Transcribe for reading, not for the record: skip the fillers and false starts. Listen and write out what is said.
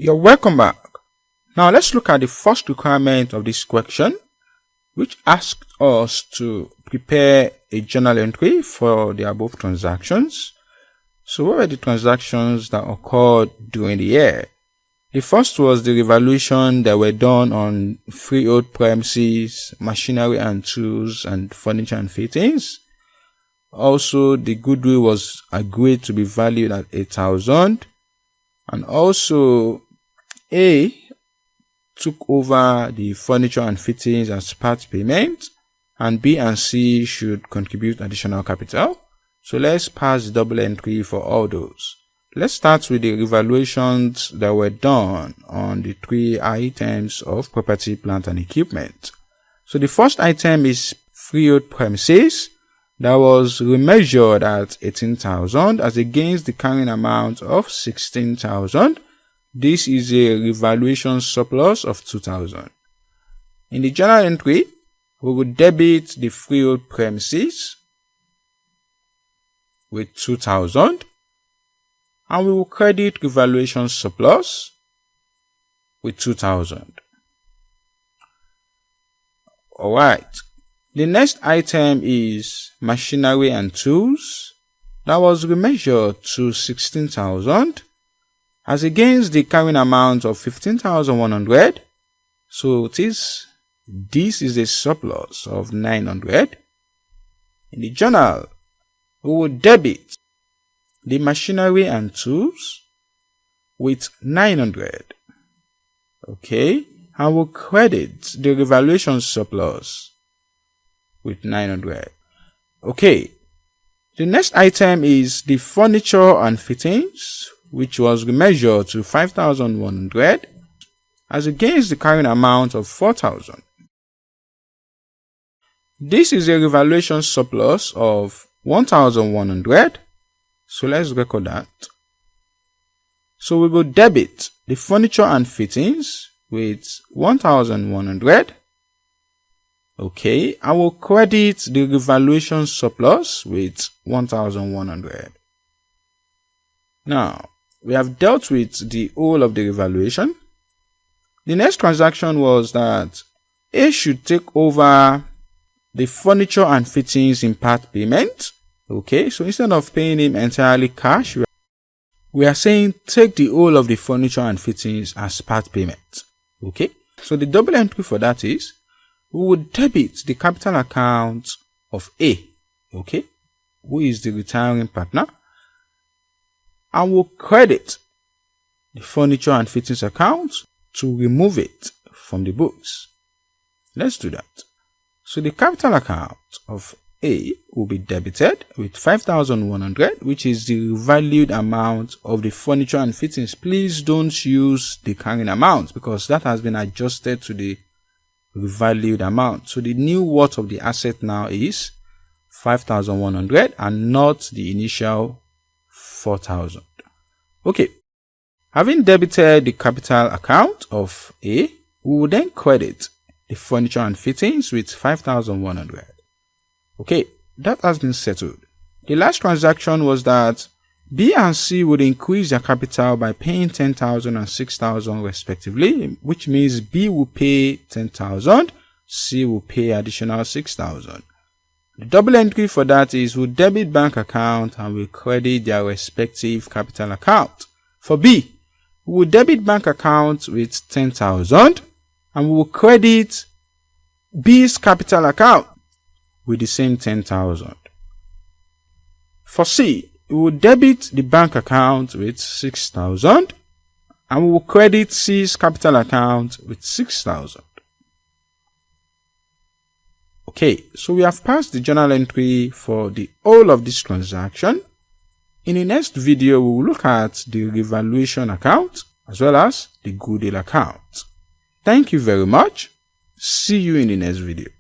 You're welcome back. Now let's look at the first requirement of this question, which asks us to prepare a journal entry for the above transactions. So what were the transactions that occurred during the year? The first was the revaluation that were done on freehold premises, machinery and tools, and furniture and fittings. Also, the goodwill was agreed to be valued at 8,000. And also, A took over the furniture and fittings as part payment, and B and C should contribute additional capital. So let's pass the double entry for all those. Let's start with the revaluations that were done on the three items of property, plant, and equipment. So the first item is freehold premises that was remeasured at 18,000 as against the carrying amount of 16,000. This is a revaluation surplus of 2,000. In the journal entry, we will debit the freehold premises with 2,000, and we will credit revaluation surplus with 2,000. Alright. The next item is machinery and tools that was remeasured to 16,000 as against the carrying amount of 15,100. So this is a surplus of 900. In the journal, we will debit the machinery and tools with 900. Okay, and we'll credit the revaluation surplus with 900. Okay, the next item is the furniture and fittings, which was remeasured to 5,100 as against the carrying amount of 4,000. This is a revaluation surplus of 1,100. So let's record that. So we will debit the furniture and fittings with 1,100. Okay, I will credit the revaluation surplus with 1,100. Now, we have dealt with the whole of the revaluation. The next transaction was that A should take over the furniture and fittings in part payment. Okay, so instead of paying him entirely cash, we are saying take the whole of the furniture and fittings as part payment. Okay, so the double entry for that is we would debit the capital account of A, okay, who is the retiring partner, and we'll credit the furniture and fittings account to remove it from the books. Let's do that. So the capital account of A will be debited with 5,100, which is the valued amount of the furniture and fittings. Please don't use the carrying amount because that has been adjusted to the revalued amount. So the new worth of the asset now is 5,100 and not the initial 4,000. Okay. Having debited the capital account of A, we will then credit the furniture and fittings with 5,100. Okay, that has been settled. The last transaction was that B and C would increase their capital by paying 10,000 and 6,000 respectively, which means B will pay 10,000, C will pay additional 6,000. The double entry for that is we'll debit bank account and we'll credit their respective capital account. For B, we will debit bank account with 10,000 and we will credit B's capital account with the same 10,000. For C, we will debit the bank account with 6,000 and we will credit C's capital account with 6,000. Okay, so we have passed the journal entry for the whole of this transaction. In the next video, we will look at the revaluation account as well as the goodwill account. Thank you very much. See you in the next video.